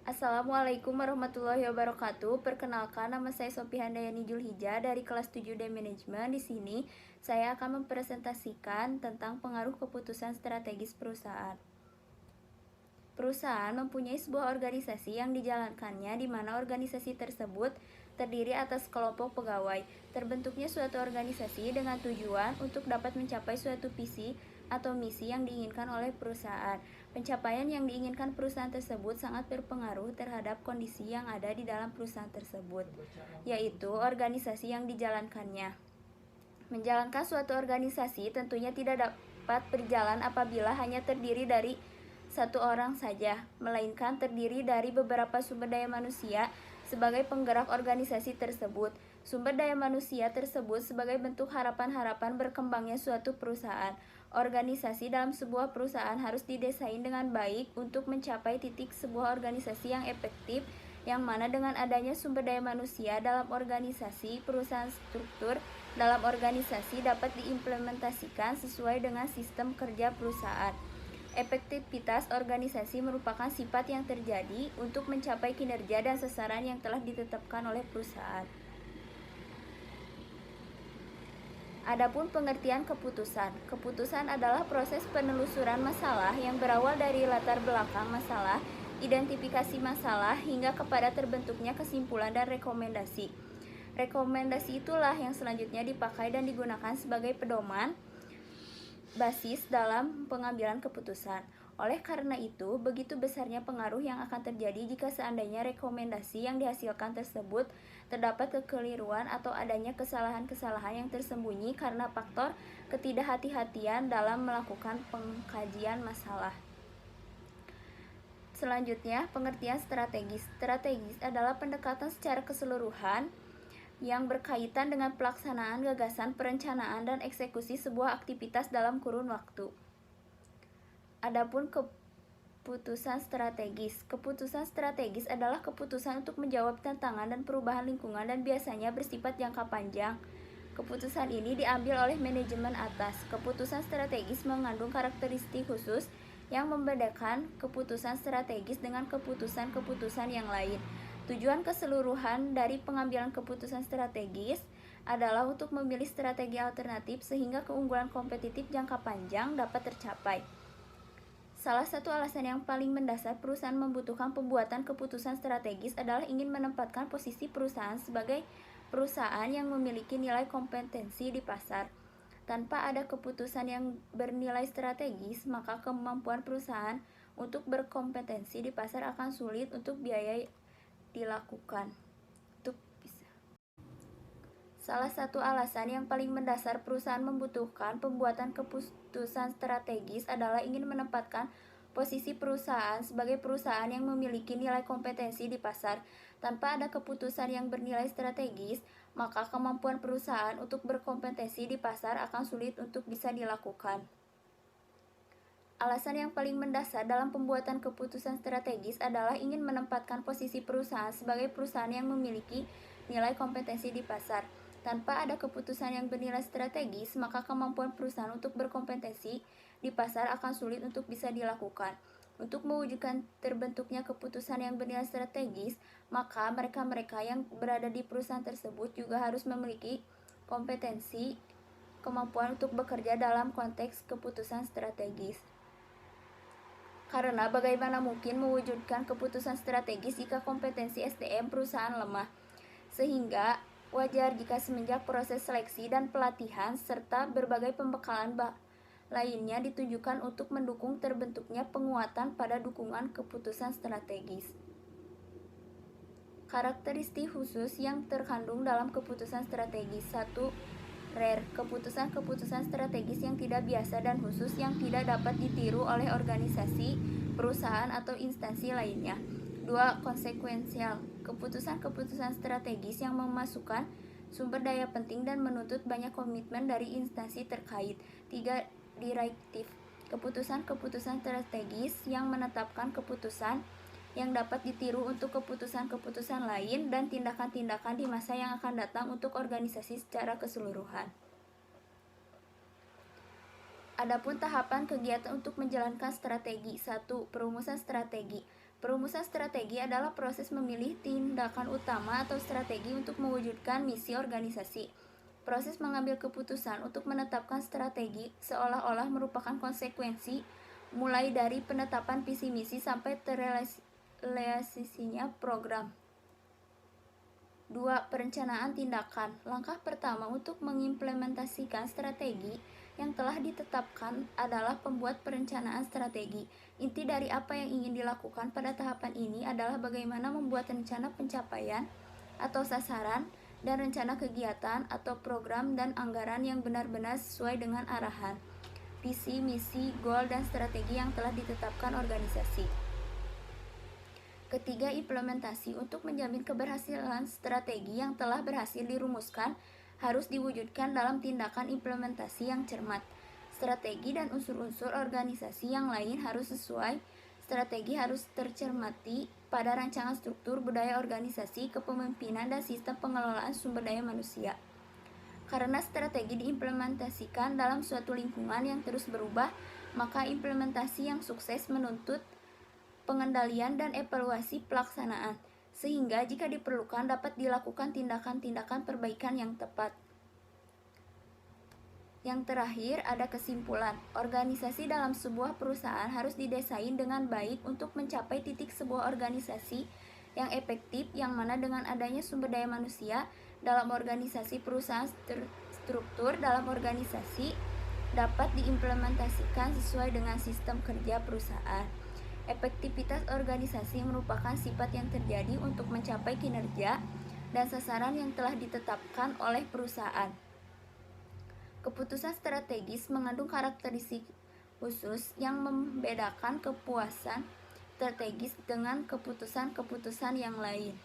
Assalamualaikum warahmatullahi wabarakatuh. Perkenalkan, nama saya Sophie Handayani Julhijjah dari kelas 7D Manajemen. Di sini saya akan mempresentasikan tentang pengaruh keputusan strategis perusahaan. Perusahaan mempunyai sebuah organisasi yang dijalankannya, di mana organisasi tersebut terdiri atas kelompok pegawai. Terbentuknya suatu organisasi dengan tujuan untuk dapat mencapai suatu visi atau misi yang diinginkan oleh perusahaan. Pencapaian yang diinginkan perusahaan tersebut sangat berpengaruh terhadap kondisi yang ada di dalam perusahaan tersebut, yaitu organisasi yang dijalankannya. Menjalankan suatu organisasi tentunya tidak dapat berjalan apabila hanya terdiri dari satu orang saja, melainkan terdiri dari beberapa sumber daya manusia sebagai penggerak organisasi tersebut. Sumber daya manusia tersebut sebagai bentuk harapan-harapan berkembangnya suatu perusahaan. Organisasi dalam sebuah perusahaan harus didesain dengan baik untuk mencapai titik sebuah organisasi yang efektif, yang mana dengan adanya sumber daya manusia dalam organisasi, perusahaan struktur dalam organisasi dapat diimplementasikan sesuai dengan sistem kerja perusahaan. Efektivitas organisasi merupakan sifat yang terjadi untuk mencapai kinerja dan sasaran yang telah ditetapkan oleh perusahaan. Adapun pengertian keputusan. Keputusan adalah proses penelusuran masalah yang berawal dari latar belakang masalah, identifikasi masalah, hingga kepada terbentuknya kesimpulan dan rekomendasi. Rekomendasi itulah yang selanjutnya dipakai dan digunakan sebagai pedoman basis dalam pengambilan keputusan. Oleh karena itu, begitu besarnya pengaruh yang akan terjadi jika seandainya rekomendasi yang dihasilkan tersebut terdapat kekeliruan atau adanya kesalahan-kesalahan yang tersembunyi karena faktor ketidakhati-hatian dalam melakukan pengkajian masalah. Selanjutnya, pengertian strategis. Strategis adalah pendekatan secara keseluruhan yang berkaitan dengan pelaksanaan gagasan, perencanaan, dan eksekusi sebuah aktivitas dalam kurun waktu. Adapun keputusan strategis. Keputusan strategis adalah keputusan untuk menjawab tantangan dan perubahan lingkungan dan biasanya bersifat jangka panjang. Keputusan ini diambil oleh manajemen atas. Keputusan strategis mengandung karakteristik khusus yang membedakan keputusan strategis dengan keputusan-keputusan yang lain. Tujuan keseluruhan dari pengambilan keputusan strategis adalah untuk memilih strategi alternatif sehingga keunggulan kompetitif jangka panjang dapat tercapai. Salah satu alasan yang paling mendasar perusahaan membutuhkan pembuatan keputusan strategis adalah ingin menempatkan posisi perusahaan sebagai perusahaan yang memiliki nilai kompetensi di pasar. Tanpa ada keputusan yang bernilai strategis, maka kemampuan perusahaan untuk berkompetensi di pasar akan sulit untuk biaya dilakukan. Salah satu alasan yang paling mendasar perusahaan membutuhkan pembuatan keputusan strategis adalah ingin menempatkan posisi perusahaan sebagai perusahaan yang memiliki nilai kompetensi di pasar. Tanpa ada keputusan yang bernilai strategis, maka kemampuan perusahaan untuk berkompetensi di pasar akan sulit untuk bisa dilakukan. Alasan yang paling mendasar dalam pembuatan keputusan strategis adalah ingin menempatkan posisi perusahaan sebagai perusahaan yang memiliki nilai kompetensi di pasar. Tanpa ada keputusan yang bernilai strategis, maka kemampuan perusahaan untuk berkompetensi di pasar akan sulit untuk bisa dilakukan. Untuk mewujudkan terbentuknya keputusan yang bernilai strategis, maka mereka-mereka yang berada di perusahaan tersebut juga harus memiliki kompetensi, kemampuan untuk bekerja dalam konteks keputusan strategis. Karena bagaimana mungkin mewujudkan keputusan strategis jika kompetensi SDM perusahaan lemah? Sehingga wajar jika semenjak proses seleksi dan pelatihan serta berbagai pembekalan lainnya ditujukan untuk mendukung terbentuknya penguatan pada dukungan keputusan strategis. Karakteristik khusus yang terkandung dalam keputusan strategis. 1. Rare, keputusan-keputusan strategis yang tidak biasa dan khusus yang tidak dapat ditiru oleh organisasi, perusahaan, atau instansi lainnya. 2. Konsekuensial, keputusan-keputusan strategis yang memasukkan sumber daya penting dan menuntut banyak komitmen dari instansi terkait. 3. Direktif, keputusan-keputusan strategis yang menetapkan keputusan yang dapat ditiru untuk keputusan-keputusan lain dan tindakan-tindakan di masa yang akan datang untuk organisasi secara keseluruhan. Adapun tahapan kegiatan untuk menjalankan strategi. 1. Perumusan strategi. Perumusan strategi adalah proses memilih tindakan utama atau strategi untuk mewujudkan misi organisasi. Proses mengambil keputusan untuk menetapkan strategi seolah-olah merupakan konsekuensi, mulai dari penetapan visi misi sampai terrealisasinya program. 2. Perencanaan tindakan. Langkah pertama untuk mengimplementasikan strategi yang telah ditetapkan adalah pembuat perencanaan strategi. Inti dari apa yang ingin dilakukan pada tahapan ini adalah bagaimana membuat rencana pencapaian atau sasaran dan rencana kegiatan atau program dan anggaran yang benar-benar sesuai dengan arahan, visi, misi, goal, dan strategi yang telah ditetapkan organisasi. Ketiga, implementasi. Untuk menjamin keberhasilan strategi yang telah berhasil dirumuskan harus diwujudkan dalam tindakan implementasi yang cermat. Strategi dan unsur-unsur organisasi yang lain harus sesuai. Strategi harus tercermati pada rancangan struktur budaya organisasi, kepemimpinan, dan sistem pengelolaan sumber daya manusia. Karena strategi diimplementasikan dalam suatu lingkungan yang terus berubah, maka implementasi yang sukses menuntut pengendalian dan evaluasi pelaksanaan, sehingga jika diperlukan dapat dilakukan tindakan-tindakan perbaikan yang tepat. Yang terakhir, ada kesimpulan. Organisasi dalam sebuah perusahaan harus didesain dengan baik untuk mencapai titik sebuah organisasi yang efektif, yang mana dengan adanya sumber daya manusia dalam organisasi perusahaan, struktur dalam organisasi dapat diimplementasikan sesuai dengan sistem kerja perusahaan. Efektivitas organisasi merupakan sifat yang terjadi untuk mencapai kinerja dan sasaran yang telah ditetapkan oleh perusahaan. Keputusan strategis mengandung karakteristik khusus yang membedakan kepuasan strategis dengan keputusan-keputusan yang lain.